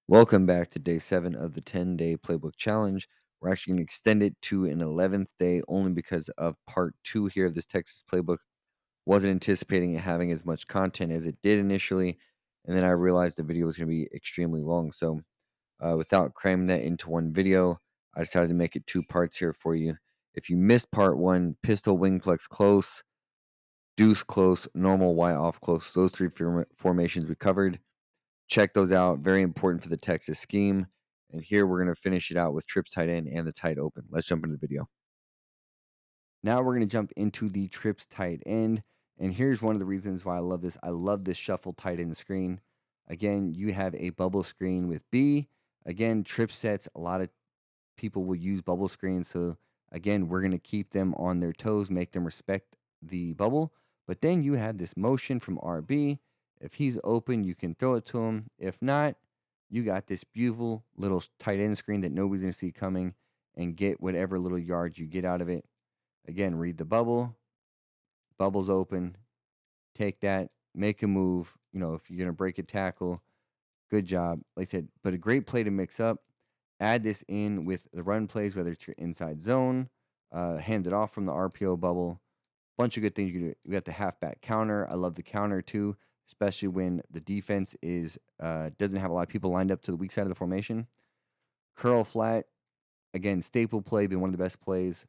Welcome back to day 7 of the 10-day playbook challenge. We're actually going to extend it to an 11th day only because of part 2 here of this Texas playbook. Wasn't anticipating it having as much content as it did initially, and then I realized the video was going to be extremely long. So without cramming that into one video, I decided to make it 2 parts here for you. If you missed part 1, pistol wing flex close, deuce close, normal Y off close, those 3 formations we covered. Check those out. Very important for the Texas scheme. And here we're going to finish it out with trips tight end and the tight open. Let's jump into the video. Now we're going to jump into the trips tight end. And here's one of the reasons why I love this. I love this shuffle tight end screen. Again, you have a bubble screen with B. Again, trip sets, a lot of people will use bubble screens. So again, we're going to keep them on their toes, make them respect the bubble. But then you have this motion from RB. If he's open, you can throw it to him. If not, you got this beautiful little tight end screen that nobody's going to see coming and get whatever little yards you get out of it. Again, read the bubble. Bubble's open. Take that. Make a move. If you're going to break a tackle, good job. Like I said, but a great play to mix up. Add this in with the run plays, whether it's your inside zone, hand it off from the RPO bubble. Bunch of good things you can do. We got the halfback counter. I love the counter too, especially when the defense is doesn't have a lot of people lined up to the weak side of the formation. Curl flat, again, staple play, been one of the best plays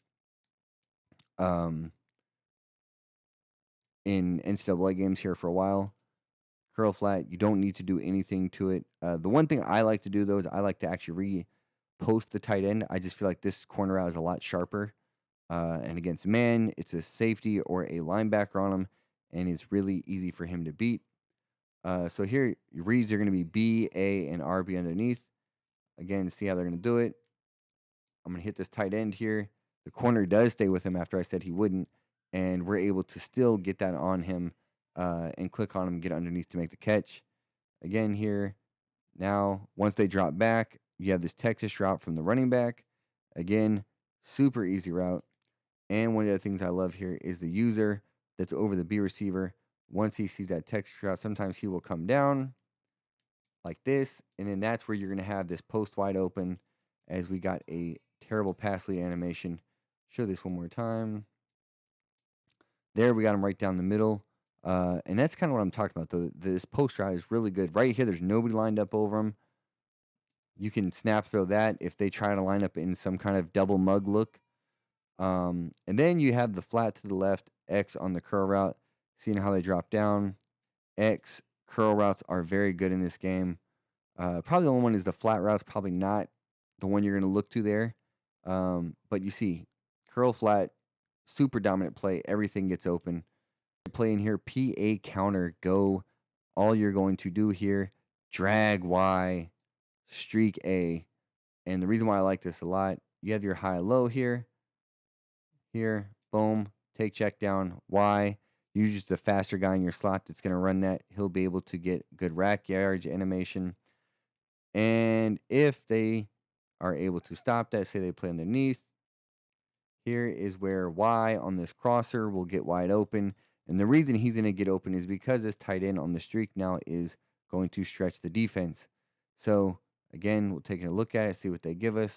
in NCAA games here for a while. Curl flat, you don't need to do anything to it. The one thing I like to do though is I like to actually post the tight end. I just feel like this corner out is a lot sharper. And against man, it's a safety or a linebacker on him, and it's really easy for him to beat. So here, your reads are going to be B, A, and RB underneath. Again, see how they're going to do it. I'm going to hit this tight end here. The corner does stay with him after I said he wouldn't, and we're able to still get that on him and click on him, get underneath to make the catch. Again here, now once they drop back, you have this Texas route from the running back. Again, super easy route. And one of the things I love here is the user that's over the B receiver. Once he sees that Texas route, sometimes he will come down like this, and then that's where you're going to have this post wide open as we got a terrible pass lead animation. Show this one more time. There, we got him right down the middle. And that's kind of what I'm talking about. This post route is really good. Right here, there's nobody lined up over him. You can snap throw that if they try to line up in some kind of double mug look. And then you have the flat to the left, X on the curl route. Seeing how they drop down. X curl routes are very good in this game. Probably the only one is the flat routes. Probably not the one you're going to look to there. But you see, curl flat, super dominant play. Everything gets open. Play in here, PA counter, go. All you're going to do here, drag Y, streak A. And the reason why I like this a lot, you have your high-low here. Here, boom, take check down, Y. Use just the faster guy in your slot that's going to run that. He'll be able to get good rack yards animation. And if they are able to stop that, say they play underneath, here is where Y on this crosser will get wide open. And the reason he's going to get open is because this tight end on the streak now is going to stretch the defense. So, again, we'll take a look at it, see what they give us.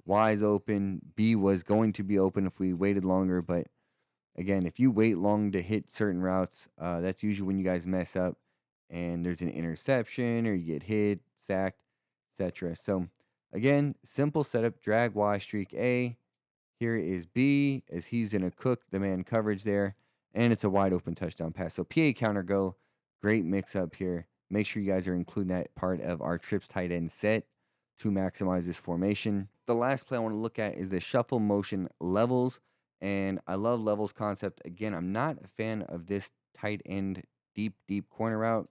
Y is open. B was going to be open if we waited longer. But, again, if you wait long to hit certain routes, that's usually when you guys mess up and there's an interception or you get hit, sacked, etc. So, again, simple setup, drag Y, streak A. Here is B as he's going to cook the man coverage there, and it's a wide open touchdown pass. So PA counter go, great mix up here. Make sure you guys are including that part of our trips tight end set to maximize this formation. The last play I want to look at is the shuffle motion levels, and I love levels concept. Again, I'm not a fan of this tight end deep corner route.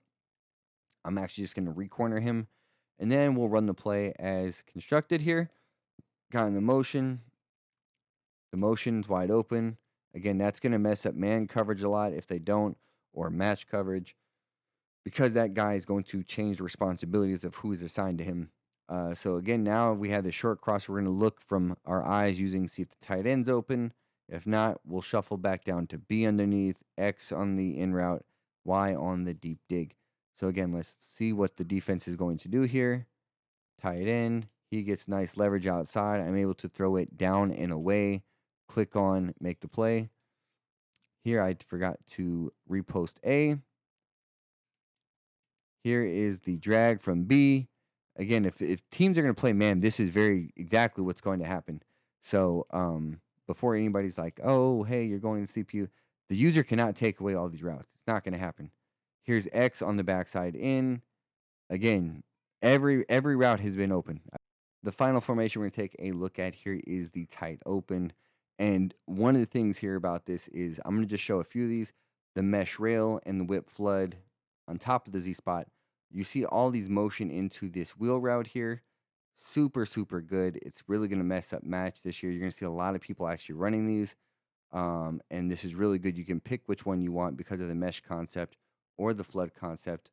I'm actually just going to re-corner him, and then we'll run the play as constructed here. Got in the motion. The motion's wide open. Again, that's going to mess up man coverage a lot if they don't, or match coverage, because that guy is going to change the responsibilities of who is assigned to him. So again, now we have the short cross. We're going to look from our eyes using, see if the tight end's open. If not, we'll shuffle back down to B underneath, X on the in route, Y on the deep dig. So again, let's see what the defense is going to do here. tight end. He gets nice leverage outside. I'm able to throw it down and away. Click on make the play. Here I forgot to repost A. Here is the drag from B. Again, if teams are going to play man, this is very exactly what's going to happen. So before anybody's like, oh, hey, you're going to CPU, the user cannot take away all these routes. It's not going to happen. Here's X on the backside in. Again, every route has been open. The final formation we're going to take a look at here is the tight open. And one of the things here about this is I'm going to just show a few of these. The mesh rail and the whip flood on top of the Z spot. You see all these motion into this wheel route here. Super, super good. It's really going to mess up match this year. You're going to see a lot of people actually running these. And this is really good. You can pick which one you want because of the mesh concept or the flood concept.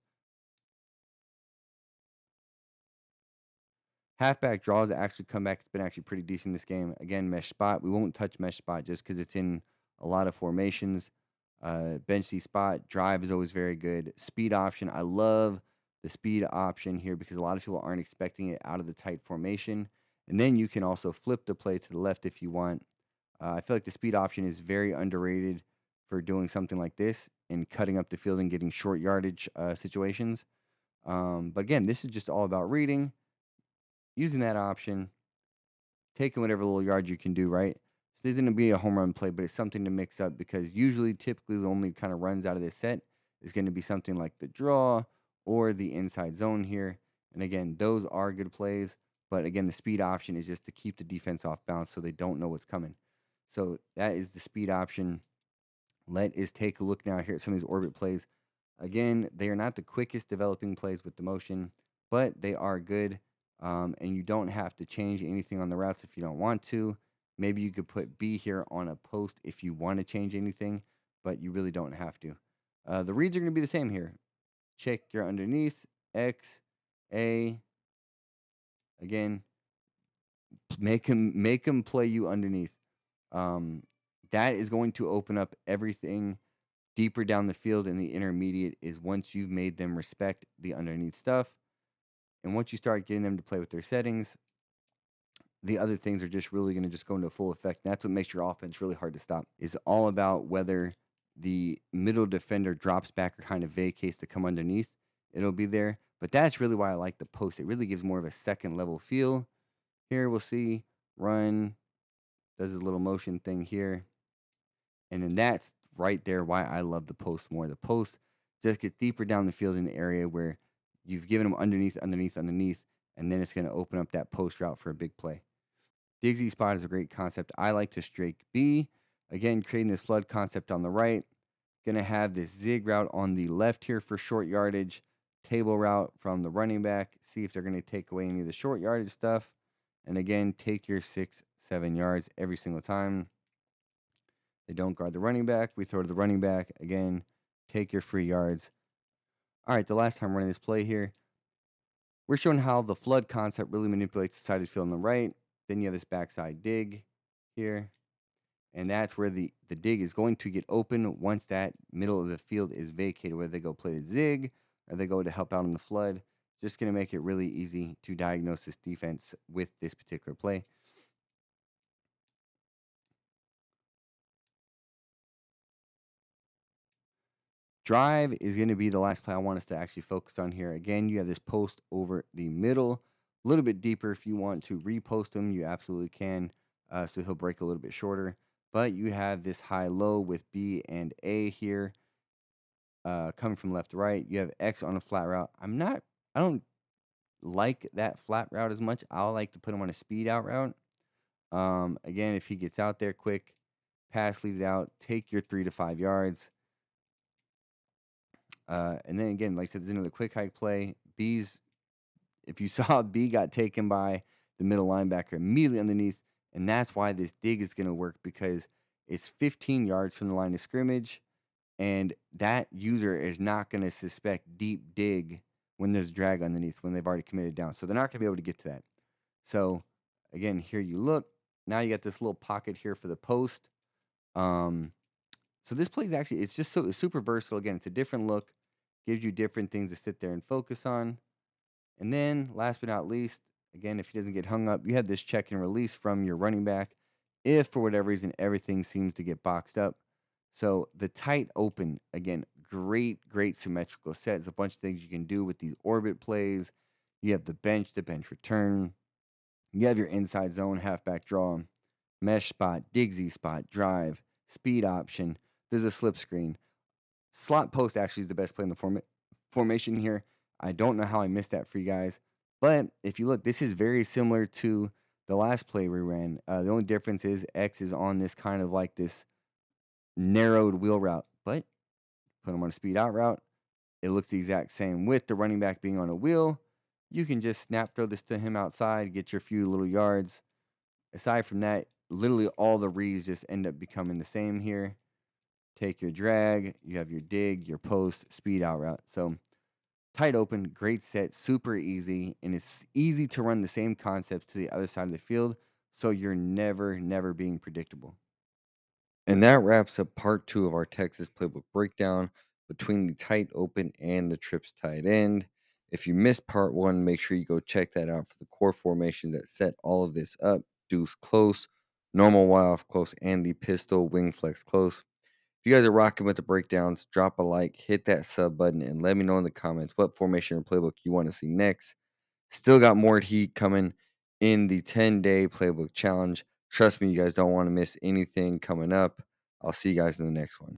Halfback draws actually come back. It's been actually pretty decent this game. Again, mesh spot. We won't touch mesh spot just because it's in a lot of formations. Bench C spot. Drive is always very good. Speed option. I love the speed option here because a lot of people aren't expecting it out of the tight formation. And then you can also flip the play to the left if you want. I feel like the speed option is very underrated for doing something like this and cutting up the field and getting short yardage situations. But again, this is just all about reading, using that option, taking whatever little yard you can do, right? So this isn't going to be a home run play, but it's something to mix up because typically, the only kind of runs out of this set is going to be something like the draw or the inside zone here. And again, those are good plays, but again, the speed option is just to keep the defense off balance so they don't know what's coming. So that is the speed option. Let us take a look now here at some of these orbit plays. Again, they are not the quickest developing plays with the motion, but they are good. And you don't have to change anything on the routes if you don't want to. Maybe you could put B here on a post if you want to change anything, but you really don't have to. The reads are going to be the same here. Check your underneath, X, A. Again, make them play you underneath. Um, that is going to open up everything deeper down the field, and the intermediate is once you've made them respect the underneath stuff. And once you start getting them to play with their settings, the other things are just really going to just go into full effect. And that's what makes your offense really hard to stop. Is all about whether the middle defender drops back or kind of vacates to come underneath. It'll be there. But that's really why I like the post. It really gives more of a second level feel. Here we'll see run, does a little motion thing here. And then that's right there why I love the post more. The post just get deeper down the field in the area where you've given them underneath, and then it's going to open up that post route for a big play. Digsy spot is a great concept. I like to strike B. Again, creating this flood concept on the right. Going to have this zig route on the left here for short yardage. Table route from the running back. See if they're going to take away any of the short yardage stuff. And again, take your 6-7 yards every single time. They don't guard the running back. We throw to the running back. Again, take your free yards. All right, the last time running this play here, we're showing how the flood concept really manipulates the side of the field on the right. Then you have this backside dig here. And that's where the dig is going to get open once that middle of the field is vacated, whether they go play the zig or they go to help out on the flood. Just going to make it really easy to diagnose this defense with this particular play. Drive is going to be the last play I want us to actually focus on here. Again, you have this post over the middle, a little bit deeper. If you want to repost him, you absolutely can. So he'll break a little bit shorter. But you have this high-low with B and A here coming from left to right. You have X on a flat route. I don't like that flat route as much. I like to put him on a speed out route. Again, if he gets out there quick, pass, lead it out, take your 3 to 5 yards. And then again, like I said, there's another quick hike play. If you saw B got taken by the middle linebacker immediately underneath, and that's why this dig is going to work because it's 15 yards from the line of scrimmage, and that user is not going to suspect deep dig when there's drag underneath when they've already committed down. So they're not going to be able to get to that. So again, here you look. Now you got this little pocket here for the post. So this play is actually, it's super versatile. Again, it's a different look, gives you different things to sit there and focus on. And then, last but not least, Again, if he doesn't get hung up, you have this check and release from your running back if for whatever reason everything seems to get boxed up. So the tight open, again, great symmetrical set. There's a bunch of things you can do with these orbit plays. You have the bench return. You have your inside zone, halfback draw, mesh spot, Digsy spot, drive, speed option. There's a slip screen. Slot post actually is the best play in the formation here. I don't know how I missed that for you guys. But if you look, this is very similar to the last play we ran. The only difference is X is on this kind of like this narrowed wheel route. But put him on a speed out route, it looks the exact same. With the running back being on a wheel, you can just snap throw this to him outside, get your few little yards. Aside from that, literally all the reads just end up becoming the same here. Take your drag, you have your dig, your post, speed out route. So tight open, great set, super easy, and it's easy to run the same concepts to the other side of the field, so you're never being predictable. And that wraps up part 2 of our Texas Playbook Breakdown between the tight open and the trips tight end. If you missed part 1, make sure you go check that out for the core formation that set all of this up. Deuce close, normal wide off close, and the pistol wing flex close. If you guys are rocking with the breakdowns, drop a like, hit that sub button, and let me know in the comments what formation or playbook you want to see next. Still got more heat coming in the 10-day playbook challenge. Trust me, you guys don't want to miss anything coming up. I'll see you guys in the next one.